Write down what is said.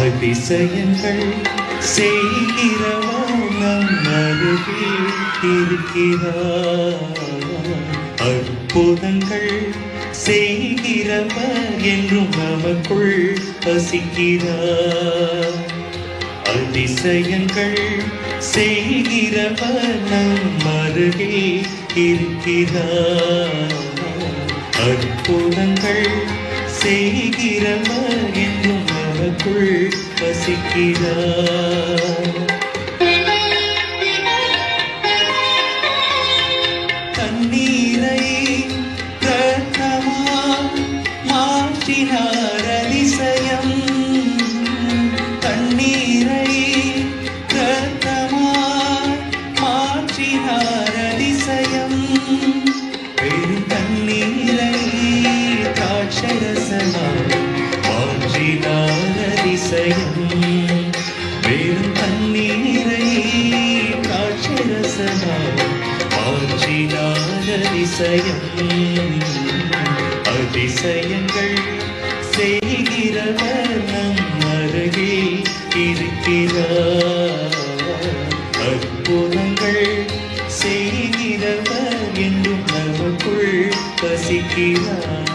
அதிசயங்கள் செய்கிறவர் நம் அருகில் இருக்கிறார். அற்புதங்கள் செய்கிறவர் என்றும் நமக்குள் வசிக்கிறார். அதிசயங்கள் செய்கிறவர் நம் அருகில் இருக்கிறார். அற்புதங்கள் செய்கிறவர் என்றும் நமக்குள் வசிக்கிறார். தண்ணீரை இரத்தமாய் மாற்றினார் அதிசயம். தண்ணீரை இரத்தமாய் மாற்றினார் அதிசயம். பெரும் தண்ணீரை திராட்சரசமாய் மாற்றினார் அதிசயம். பெரும் தண்ணீரை திராட்சரசமாய் மாற்றினார் அதிசயம். அதிசயங்கள் செய்கிறவர் நம் அருகில் இருக்கிறார். அற்புதங்கள் செய்கிறவர் என்றும் நமக்குள் வசிக்கிறார்.